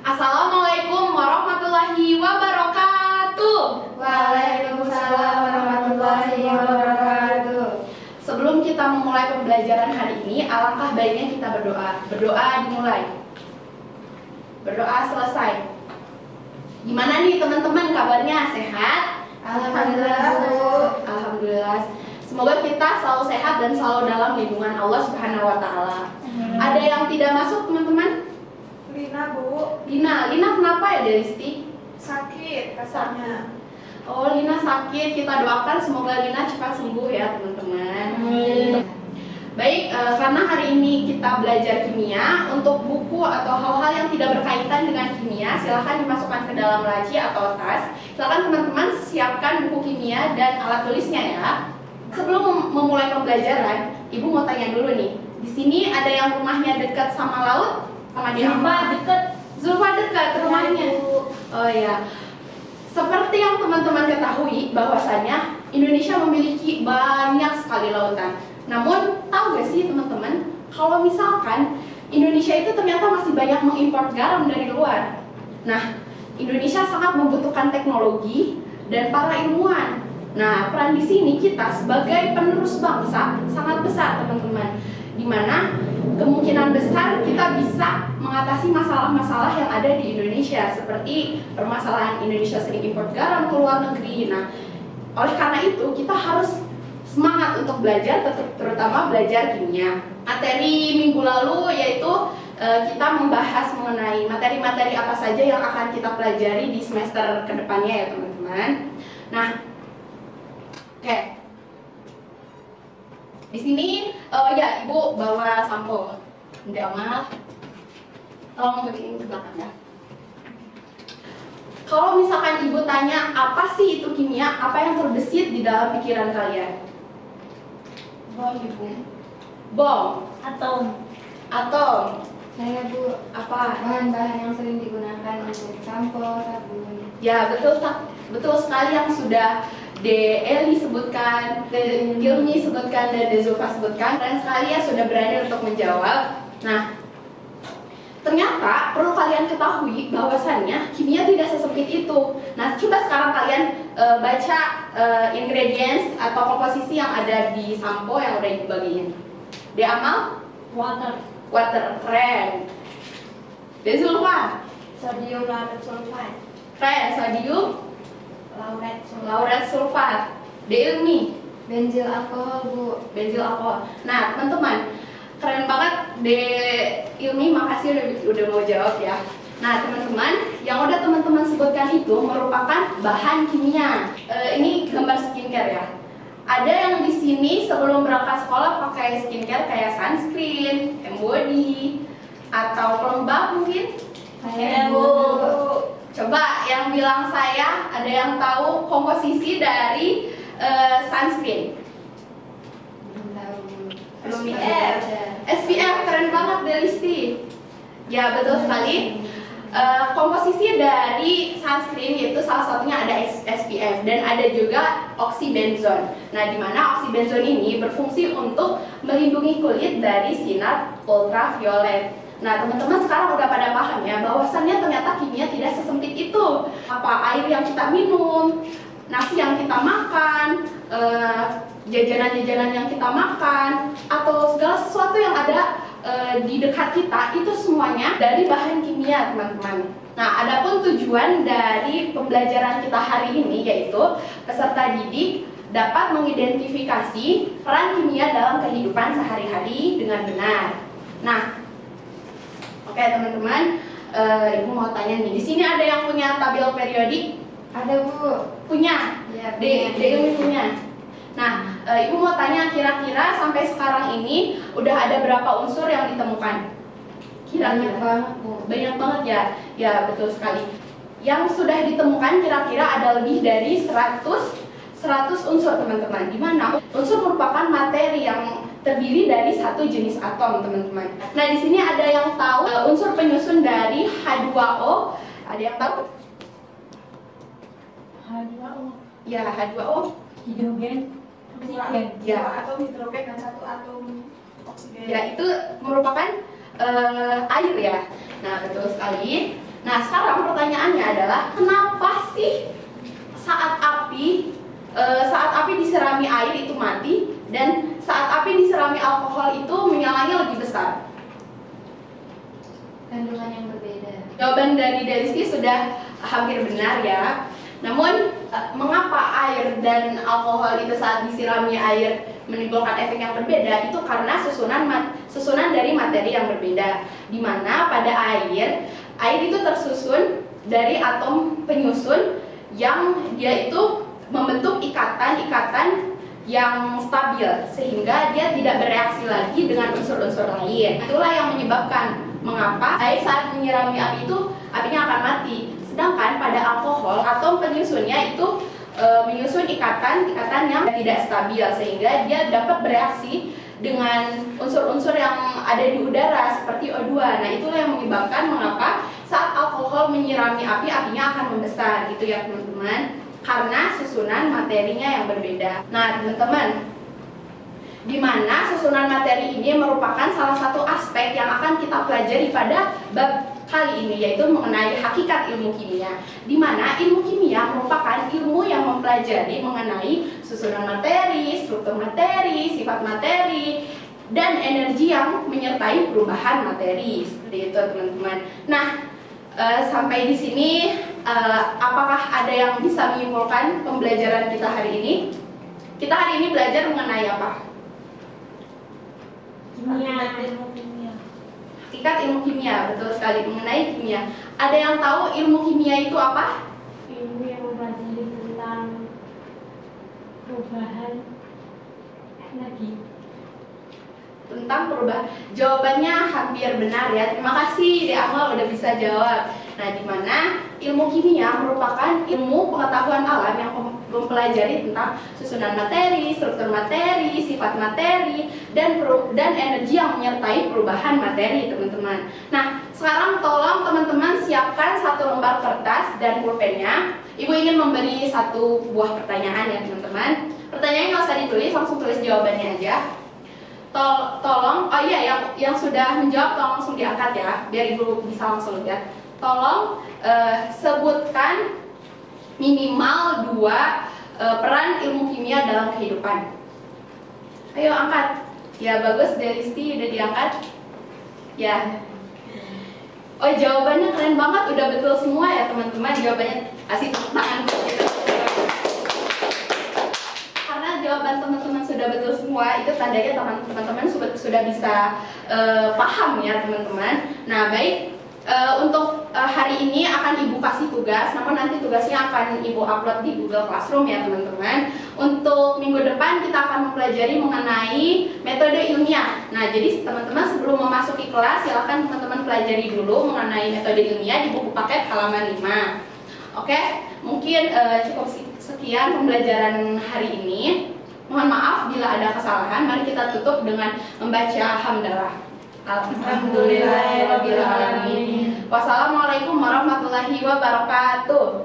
Assalamualaikum warahmatullahi wabarakatuh. Waalaikumsalam warahmatullahi wabarakatuh. Sebelum kita memulai pembelajaran hari ini, alangkah baiknya kita berdoa. Berdoa dimulai. Berdoa selesai. Gimana nih teman-teman, kabarnya sehat? Alhamdulillah, Bu. Alhamdulillah. Semoga kita selalu sehat dan selalu dalam lindungan Allah Subhanahu wa taala. Ada yang tidak masuk, teman-teman? Lina, Bu. Lina kenapa ya, Delisti? Sakit kasarnya. Oh, Lina sakit. Kita doakan semoga Lina cepat sembuh ya, teman-teman. Baik, karena hari ini kita belajar kimia, untuk buku atau hal-hal yang tidak berkaitan dengan kimia, silahkan dimasukkan ke dalam laci atau tas. Silahkan teman-teman siapkan buku kimia dan alat tulisnya ya. Sebelum memulai pembelajaran, Ibu mau tanya dulu nih. Di sini ada yang rumahnya dekat sama laut? Sama dia dekat. Zulfa dekat rumahnya. Oh ya. Seperti yang teman-teman ketahui bahwasanya Indonesia memiliki banyak sekali lautan. Namun tahu gak sih teman-teman, kalau misalkan Indonesia itu ternyata masih banyak mengimpor garam dari luar. Nah, Indonesia sangat membutuhkan teknologi dan para ilmuwan. Nah, peran di sini kita sebagai penerus bangsa sangat besar, teman-teman. Dimana kemungkinan besar kita bisa mengatasi masalah-masalah yang ada di Indonesia, seperti permasalahan Indonesia sering impor garam ke luar negeri. Nah, oleh karena itu kita harus semangat untuk belajar, terutama belajar kimia. Materi minggu lalu yaitu kita membahas mengenai materi-materi apa saja yang akan kita pelajari di semester kedepannya ya, teman-teman. Nah, oke. Di sini ya, Ibu bawa sampo. Udah amal. Tolong beriin ke belakang ya. Kalau misalkan Ibu tanya apa sih itu kimia, apa yang terbesit di dalam pikiran kalian? Bom, Ibu. Bom. Atom. Saya, Bu. Apa? Bahan-bahan yang sering digunakan untuk sampo, sabun. Ya, betul sekali yang sudah De Eli sebutkan, De Gilmi sebutkan, dan De Zulfa sebutkan. Kalian sekali ya sudah berani untuk menjawab. Nah, ternyata perlu kalian ketahui bahwasannya kimia tidak sesempit itu. Nah, coba sekarang kalian baca ingredients atau komposisi yang ada di sampo yang udah dibagiin. De Amal? Water, keren. De Zulfa? Sodium lauret sulfat. Keren, sodium lauret sulfat. De Ilmi? Benzil alkohol, Bu. Benzil alkohol. Nah, teman-teman, keren banget De Ilmi, makasih udah mau jawab ya. Nah, teman-teman, yang udah teman-teman sebutkan itu merupakan bahan kimia. Ini gambar skincare ya. Ada yang di sini sebelum berangkat sekolah pakai skincare kayak sunscreen, embody, atau pelembab mungkin? Saya, Bu. Coba yang bilang saya, ada yang tahu komposisi dari sunscreen? SPF. SPF, keren banget Delisti. Ya, betul sekali. Komposisi dari sunscreen yaitu salah satunya ada SPF dan ada juga oxybenzone. Nah, di mana oxybenzone ini berfungsi untuk melindungi kulit dari sinar ultraviolet. Nah, teman-teman sekarang udah pada paham ya bahwasannya ternyata kimia tidak sesempit itu. Apa air yang kita minum, nasi yang kita makan, jajanan-jajanan yang kita makan, atau segala sesuatu yang ada di dekat kita itu semuanya dari bahan kimia, teman-teman. Nah, adapun tujuan dari pembelajaran kita hari ini yaitu peserta didik dapat mengidentifikasi peran kimia dalam kehidupan sehari-hari dengan benar. Nah, oke teman-teman, Ibu mau tanya nih, di sini ada yang punya tabel periodik? Ada, Bu. Punya? Ya, Ilmi punya. Nah, Ibu mau tanya kira-kira sampai sekarang ini udah ada berapa unsur yang ditemukan? Kira-kira? Banyak banget, Bu. Banyak banget ya? Ya, betul sekali. Yang sudah ditemukan kira-kira ada lebih dari 100 unsur, teman-teman. Di mana unsur merupakan materi yang terdiri dari satu jenis atom, teman-teman. Nah, di sini ada yang tahu unsur penyusun dari H2O? Ada yang tahu? H2O. Ya, H2O. Hidrogen. Ya. Atom hidrogen dan satu atom oksigen. Ya, itu merupakan air ya. Nah, betul sekali. Nah, sekarang pertanyaannya adalah kenapa sih saat api diserami air itu mati dan saat api diserami alkohol itu menyalanya lebih besar? Kandungan yang berbeda. Jawaban dari Delisti sudah hampir benar ya. Namun mengapa air dan alkohol itu saat disirami air menimbulkan efek yang berbeda? Itu karena susunan dari materi yang berbeda. Di mana pada air itu tersusun dari atom penyusun yang dia itu membentuk ikatan-ikatan yang stabil sehingga dia tidak bereaksi lagi dengan unsur-unsur lain. Itulah yang menyebabkan mengapa air saat menyirami api itu apinya akan mati. Sedangkan pada alkohol atom penyusunnya itu menyusun ikatan-ikatan yang tidak stabil sehingga dia dapat bereaksi dengan unsur-unsur yang ada di udara seperti O2. Nah, itulah yang menyebabkan mengapa saat alkohol menyirami api apinya akan membesar gitu ya teman-teman, karena susunan materinya yang berbeda. Nah, teman-teman, di mana susunan materi ini merupakan salah satu aspek yang akan kita pelajari pada bab kali ini, yaitu mengenai hakikat ilmu kimia, di mana ilmu kimia merupakan ilmu yang mempelajari mengenai susunan materi, struktur materi, sifat materi, dan energi yang menyertai perubahan materi. Seperti itu teman-teman. Nah, sampai di sini apakah ada yang bisa menyimpulkan pembelajaran kita hari ini? Kita hari ini belajar mengenai apa? Hakikat ilmu kimia, betul sekali, mengenai kimia. Ada yang tahu ilmu kimia itu apa? Ilmu yang mempelajari tentang perubahan energi. Tentang perubahan. Jawabannya hampir benar ya. Terima kasih Dek Amal udah bisa jawab. Nah, di mana ilmu kimia merupakan ilmu pengetahuan alam yang mempelajari tentang susunan materi, struktur materi, sifat materi, dan energi yang menyertai perubahan materi, teman-teman. Nah, sekarang tolong teman-teman siapkan satu lembar kertas dan pulpennya. Ibu ingin memberi satu buah pertanyaan ya, teman-teman. Pertanyaannya nggak usah ditulis, langsung tulis jawabannya aja. Tolong, oh iya, yang sudah menjawab tolong langsung diangkat ya, biar ibu bisa langsung lihat. Tolong sebutkan minimal 2 peran ilmu kimia dalam kehidupan. Ayo angkat. Ya bagus, Delisti udah diangkat. Ya. Oh, jawabannya keren banget, udah betul semua ya teman-teman. Jawabannya kasih tepuk tangan untuk kita. Karena jawaban teman-teman sudah betul semua, itu tandanya teman-teman sudah bisa paham ya teman-teman. Nah, baik. Untuk hari ini akan ibu kasih tugas, namun nanti tugasnya akan ibu upload di Google Classroom ya teman-teman. Untuk minggu depan kita akan mempelajari mengenai metode ilmiah. Nah, jadi teman-teman sebelum memasuki kelas silakan teman-teman pelajari dulu mengenai metode ilmiah di buku paket halaman 5. Oke, mungkin cukup sekian pembelajaran hari ini. Mohon maaf bila ada kesalahan. Mari kita tutup dengan membaca hamdalah. Alhamdulillahirabbil alamin. Wassalamualaikum warahmatullahi wabarakatuh.